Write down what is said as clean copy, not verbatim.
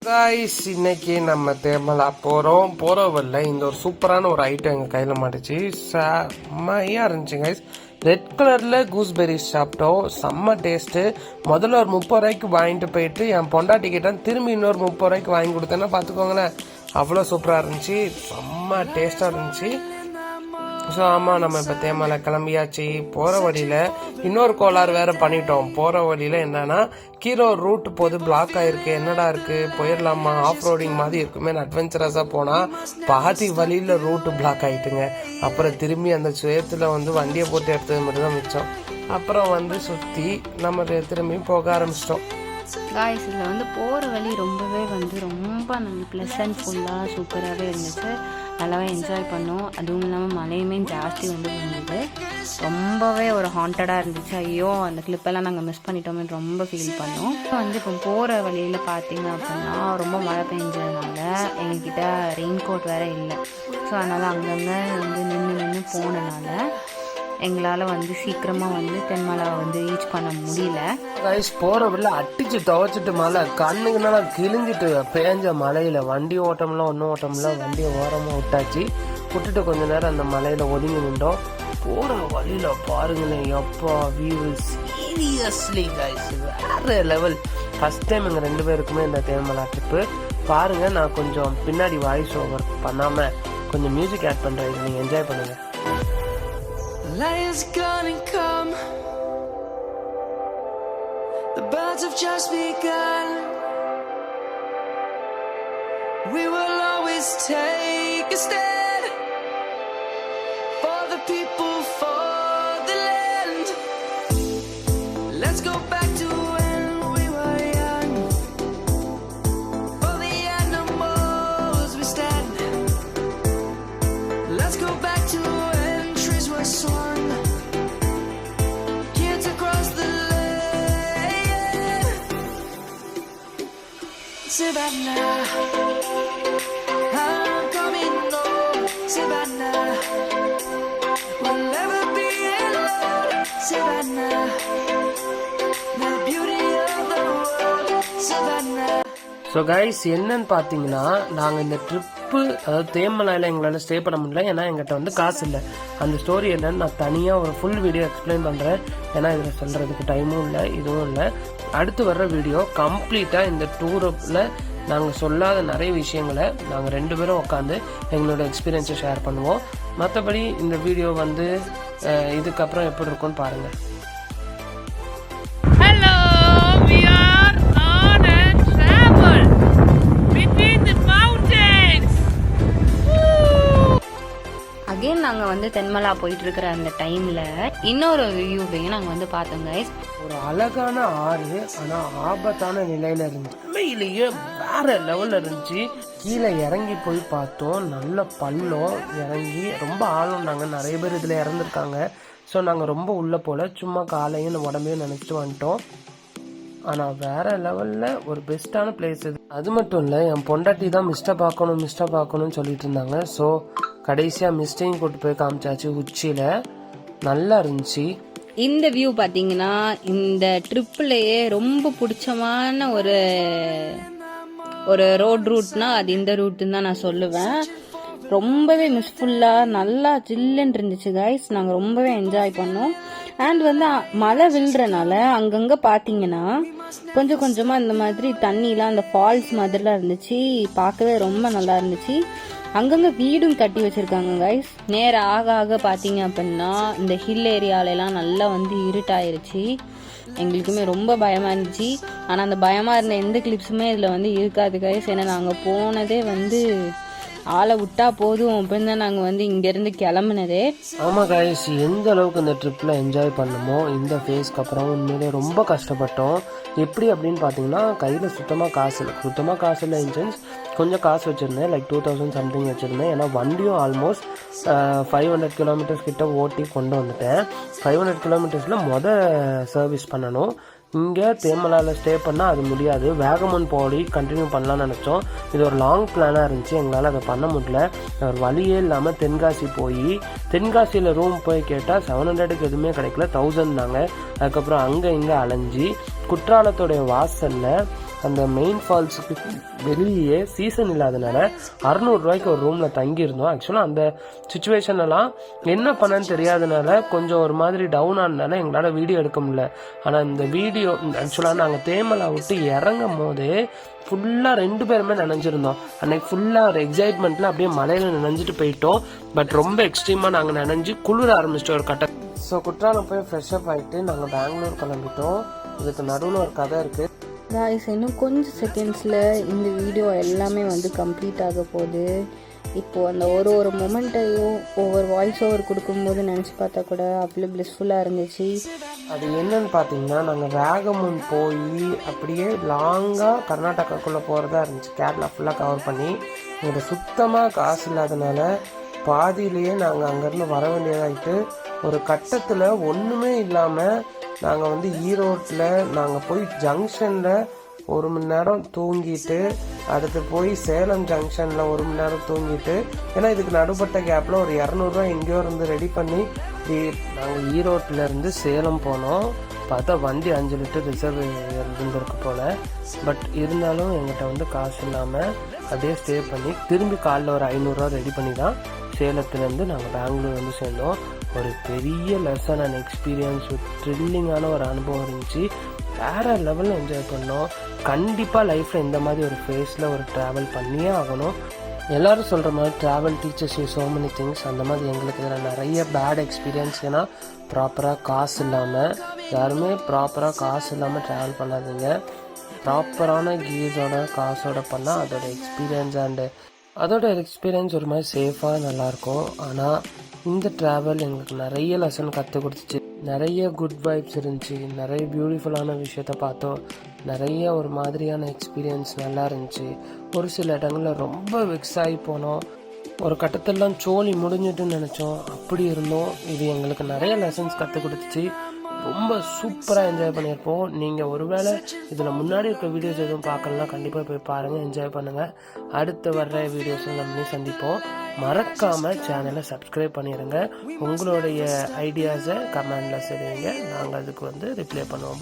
Guys, இன்னைக்கு நம்ம தேமலா போகிற வழில இந்த ஒரு சூப்பரான ஒரு ஐட்டம் எங்கள் கையில் மாட்டுச்சு. செம்மையாக இருந்துச்சு கைஸ். ரெட் கலரில் கூஸ்பெரிஸ் சாப்பிட்டோம். செம்ம டேஸ்ட்டு. முதல்ல ஒரு 30 ரூபாய்க்கு வாங்கிட்டு போயிட்டு என் பொண்டாட்டி கிட்டேன் திரும்பி இன்னொரு 30 ரூபாய்க்கு வாங்கி கொடுத்தேன்னா பார்த்துக்கோங்களேன், அவ்வளோ சூப்பராக இருந்துச்சு. செம்ம டேஸ்ட்டாக இருந்துச்சு. ஸோ ஆமாம், நம்ம இப்போ தேமலை கிளம்பியாச்சு. போகிற வழியில் இன்னொரு கோளாறு வேறு பண்ணிட்டோம். போகிற வழியில் என்னன்னா, கீழே ரூட் போது பிளாக் ஆகிருக்கு. என்னடா இருக்குது, போயிடலாமா, ஆஃப் ரோடிங் மாதிரி இருக்குமே, அட்வென்ச்சரஸாக போனால் பாதி வழியில் ரூட்டு பிளாக் ஆகிட்டுங்க. அப்புறம் திரும்பி அந்த சுயத்தில் வண்டியை போட்டு எடுத்தது மட்டும் தான் மிச்சம். அப்புறம் சுற்றி நம்ம திரும்பி போக ஆரம்பிச்சிட்டோம். காய்ஸ், இதில் போகிற வழி ரொம்பவே ரொம்ப நல்ல ப்ளசன்ட்ஃபுல்லாக சூப்பராகவே இருந்துச்சு. நல்லாவே என்ஜாய் பண்ணோம். அதுவும் இல்லாமல் மழையுமே ஜாஸ்தி வந்தது. ரொம்பவே ஒரு ஹாண்டடாக இருந்துச்சு. ஐயோ, அந்த கிளிப்பெல்லாம் நாங்கள் மிஸ் பண்ணிட்டோமே ரொம்ப ஃபீல் பண்ணோம். இப்போ போகிற வழியில் பார்த்தீங்க அப்படின்னா ரொம்ப மழை பெஞ்சதுனால எங்ககிட்ட ரெயின் கோட் வேறு இல்லை. ஸோ அதனால் அங்கங்கே நின்று போனனால எங்களால் சீக்கிரமாக தென்மலை ரீச் பண்ண முடியல. கைஸ், போகிற வழியில் அடிச்சு துவைச்சிட்டு மழை கண்ணுக்குனால கிழிஞ்சிட்டு பேஞ்ச மழையில் வண்டி ஓட்டம்லாம் ஒன்றும் ஓட்டம்ல, வண்டியை ஓரமாக விட்டுட்டு கொஞ்ச நேரம் அந்த மலையில் ஒதுங்கி நின்றோம். போகிற வழியில் பாருங்களேன், எப்பா வியூ சீரியஸ்லி கைஸ் வேறு லெவல். ஃபஸ்ட் டைம் எங்கள் 2 பேருக்குமே இந்த தேமலா ட்ரிப்பு. பாருங்கள், நான் கொஞ்சம் பின்னாடி வாய்ஸ் ஓவர் பண்ணாமல் கொஞ்சம் மியூசிக் ஆட் பண்ணுறேன். இதை நீங்கள் என்ஜாய் பண்ணுங்கள். Lion's gonna come. The birds have just begun. We will always take a stand for the people, for the land. Let's go back to when we were young. For the animals we stand. Let's go back to when trees were swung. Savannah, I'm coming home. Savannah, we'll never be alone. Savannah, the beauty of the world. Savannah. So guys, என்னன்னு பார்த்தீங்கன்னா, நாங்கள் இந்த trip அதாவது தேமலையில் எங்களால் stay பண்ண முடியல. ஏன்னா எங்கிட்ட காசு இல்லை. அந்த ஸ்டோரி என்னன்னு நான் தனியாக ஒரு ஃபுல் வீடியோ எக்ஸ்பிளைன் பண்ணுறேன். ஏன்னா இதில் சொல்கிறதுக்கு டைமும் இல்லை, இதுவும் இல்லை. அடுத்து வர்ற வீடியோ கம்ப்ளீட்டாக இந்த டூரில் நாங்கள் சொல்லாத நிறைய விஷயங்களை நாங்கள் 2 பேரும் உட்காந்து எங்களோட எக்ஸ்பீரியன்ஸை ஷேர் பண்ணுவோம். மற்றபடி இந்த வீடியோ இதுக்கப்புறம் எப்படி இருக்கும்னு பாருங்கள். அகெயின் நாங்கள் தென்மலா போயிட்டு இருக்கிற அந்த டைம்ல இன்னொரு வியூவையும் நாங்கள் பார்த்தோம் கைஸ். ஒரு அழகான ஆறு, ஆனால் ஆபத்தான நிலையில இருந்துச்சு. உண்மையிலேயே வேற லெவல்ல இருந்துச்சு. கீழே இறங்கி போய் பார்த்தோம், நல்ல பள்ளம். இறங்கி ரொம்ப ஆழம். நாங்கள் நிறைய பேர் இதில் இறந்துருக்காங்க. ஸோ நாங்கள் ரொம்ப உள்ளே போல, சும்மா காலையும் உடம்பையும் நினச்சிட்டு வந்துட்டோம். ஆனால் வேற லெவலில் ஒரு பெஸ்ட்டான பிளேஸ் இது. அது மட்டும் இல்லை, என் பொண்டாட்டி தான் மிஸ்டை பார்க்கணும்னு சொல்லிட்டு இருந்தாங்க. ஸோ கடைசியாக மிஸ்டையும் கூட்டு போய் காமிச்சாச்சு. உச்சியில் நல்லா இருந்துச்சு. இந்த வியூ பார்த்தீங்கன்னா இந்த ட்ரிப்லேயே ரொம்ப பிடிச்சமான ஒரு ரோட் ரூட்னா அது இந்த ரூட்டுன்னு தான் நான் சொல்லுவேன். ரொம்பவே மிஸ்ஃபுல்லாக நல்லா ஜில்லுன்னு இருந்துச்சு கைஸ். நாங்கள் ரொம்பவே என்ஜாய் பண்ணோம். அண்ட் மழை விழுறனால அங்கங்கே பார்த்தீங்கன்னா கொஞ்சம் கொஞ்சமாக இந்த மாதிரி தண்ணிலாம் அந்த ஃபால்ஸ் மாதிரிலாம் இருந்துச்சு. பார்க்கவே ரொம்ப நல்லா இருந்துச்சு. அங்கங்கே வீடும் கட்டி வச்சுருக்காங்க கைஸ். நேரம் ஆக ஆக பார்த்தீங்க அப்படின்னா இந்த ஹில் ஏரியாலெலாம் நல்லா இருட்டாயிருச்சு. எங்களுக்குமே ரொம்ப பயமாக இருந்துச்சு. ஆனால் அந்த பயமாக இருந்த எந்த கிளிப்ஸுமே இதில் இருக்காது கைஸ். ஏன்னா நாங்கள் போனதே ஆளை விட்டா போதும் அப்படின்னு தான் நாங்கள் இங்கேருந்து கிளம்புனதே. ஆமாம் கைஸ், எந்த அளவுக்கு இந்த ட்ரிப்பில் என்ஜாய் பண்ணமோ இந்த ஃபேஸ்க்கு அப்புறம் உண்மையிலே ரொம்ப கஷ்டப்பட்டோம். எப்படி அப்படின்னு பார்த்தீங்கன்னா, கையில் சுத்தமாக காசு இல்லை. இன்சென்ஸ் கொஞ்சம் காசு வச்சுருந்தேன், லைக் 2000 சம்திங் வச்சுருந்தேன். ஏன்னா வண்டியும் ஆல்மோஸ்ட் 500 கிலோமீட்டர்ஸ் கிட்ட ஓட்டி கொண்டு வந்துட்டேன். 500 கிலோமீட்டர்ஸில் சர்வீஸ் பண்ணணும். இங்கே தேமலாவில் ஸ்டே பண்ணால் அது முடியாது. வேகமன் போய் கண்டினியூ பண்ணலான்னு நினச்சோம். இது ஒரு லாங் பிளானாக இருந்துச்சு. எங்களால் அதை பண்ண முடியல. ஒரு வழியே இல்லாமல் தென்காசியில் ரூம் போய் கேட்டால் 700க்கு எதுவுமே கிடைக்கல, 1000 தாங்க. அதுக்கப்புறம் அங்கே இங்கே அலைஞ்சி குற்றாலத்தோடைய வாசலில் அந்த மெயின் ஃபால்ஸுக்கு வெளியே சீசன் இல்லாதனால 600 ரூபாய்க்கு ஒரு ரூமில் தங்கியிருந்தோம். ஆக்சுவலாக அந்த சுச்சுவேஷன்லாம் என்ன பண்ணன்னு தெரியாதனால கொஞ்சம் ஒரு மாதிரி டவுன் ஆனதுனால எங்களால் வீடியோ எடுக்க முடியல. ஆனால் இந்த வீடியோ ஆக்சுவலாக நாங்கள் தேமலா விட்டு இறங்கும் போது ஃபுல்லாக 2 பேருமே நனைஞ்சிருந்தோம். அன்னைக்கு ஃபுல்லாக ஒரு எக்ஸைட்மெண்ட்டில் அப்படியே மலையில் நனைஞ்சிட்டு போயிட்டோம். பட் ரொம்ப எக்ஸ்ட்ரீமாக நாங்கள் நனைஞ்சு குளிர ஆரம்பிச்சிட்டோம் ஒரு கட்டம். ஸோ குற்றாலம் போய் ஃப்ரெஷ்அப் ஆகிட்டு நாங்கள் பெங்களூர் கிளம்பிட்டோம். இதுக்கு நடுவில் ஒரு கதை இருக்குது காய்ஸ். இன்னும் கொஞ்சம் செகண்ட்ஸில் இந்த வீடியோ எல்லாமே வந்து கம்ப்ளீட் ஆக போகுது. இப்போது அந்த ஒரு மொமெண்ட்டையும் ஒவ்வொரு வாய்ஸ் ஓவர் கொடுக்கும்போது நினச்சி பார்த்தா கூட அவ்வளோ பிளிஸ்ஃபுல்லாக இருந்துச்சு. அது என்னன்னு பார்த்தீங்கன்னா, நாங்கள் வேகமுன் போய் அப்படியே லாங்காக கர்நாடகாக்குள்ளே போகிறதா இருந்துச்சு. கேரளா ஃபுல்லாக கவர் பண்ணி எங்களுக்கு சுத்தமாக காசு இல்லாதனால பாதியிலேயே நாங்கள் அங்கேருந்து வர வேண்டியதாகிட்டு ஒரு கட்டத்தில் ஒன்றுமே இல்லாமல் நாங்கள் வந்து ஈரோட்டில் நாங்கள் போய் ஜங்ஷனில் 1 மணி நேரம் தூங்கிட்டு அடுத்து போய் சேலம் ஜங்ஷனில் 1 மணி நேரம் தூங்கிட்டு, ஏன்னா இதுக்கு நடுப்பட்ட கேப்பில் ஒரு 200 ரூபா எங்கேயோ இருந்து ரெடி பண்ணி நாங்கள் ஈரோட்டிலேருந்து சேலம் போனோம். பார்த்தா வண்டி 5 லிட்டர் ரிசர்வ் இருந்திருக்கு போல். பட் இருந்தாலும் எங்கிட்ட வந்து காசு இல்லாமல் அப்படியே ஸ்டே பண்ணி திரும்பி காலைல ஒரு 500 ரூபா ரெடி பண்ணி தான் சேலத்துலேருந்து நாங்கள் பெங்களூர் வந்து சேர்ந்தோம். ஒரு பெரிய லெசன் அண்ட் எக்ஸ்பீரியன்ஸ், த்ரில்லிங்கான ஒரு அனுபவம் இருந்துச்சு. வேறு லெவலில் என்ஜாய் பண்ணோம். கண்டிப்பாக லைஃப்பில் இந்த மாதிரி ஒரு ஃபேஸில் ஒரு ட்ராவல் பண்ணியே ஆகணும். எல்லோரும் சொல்கிற மாதிரி travel teachers you so many things. அந்த மாதிரி எங்களுக்கு இதில் நிறைய பேட் எக்ஸ்பீரியன்ஸ். ஏன்னா ப்ராப்பராக காசு இல்லாமல் யாருமே ப்ராப்பராக காசு இல்லாமல் ட்ராவல் பண்ணாதீங்க. ப்ராப்பரான கீஸோட காசோட பண்ணால் அதோட எக்ஸ்பீரியன்ஸ் ஒரு மாதிரி சேஃபாக நல்லாயிருக்கும். ஆனால் இந்த ட்ராவல் எங்களுக்கு நிறைய லெசன் கற்றுக் கொடுத்துச்சு. நிறைய குட் வைப்ஸ் இருந்துச்சு. நிறைய பியூட்டிஃபுல்லான விஷயத்த பார்த்தோம். நிறைய ஒரு மாதிரியான எக்ஸ்பீரியன்ஸ் நல்லா இருந்துச்சு. ஒரு சில இடங்களில் ரொம்ப வெக்ஸ் ஆகி போனோம். ஒரு கட்டத்திலலாம் சோழி முடிஞ்சிட்டுன்னு நினச்சோம். அப்படி இருந்தோம். இது எங்களுக்கு நிறைய லெசன்ஸ் கற்றுக் கொடுத்துச்சு. ரொம்ப சூப்பராக என்ஜாய் பண்ணியிருப்போம். நீங்கள் ஒருவேளை இதில் முன்னாடி இருக்க வீடியோஸ் எதுவும் பார்க்கலாம், கண்டிப்பாக போய் பாருங்கள், என்ஜாய் பண்ணுங்கள். அடுத்து வர்ற வீடியோஸும் நம்மளே சந்திப்போம். மறக்காமல் சேனலை சப்ஸ்கிரைப் பண்ணிடுங்க. உங்களுடைய ஐடியாஸை கமெண்டில் சொல்லுவீங்க, நாங்கள் அதுக்கு வந்து ரிப்ளை பண்ணுவோம்.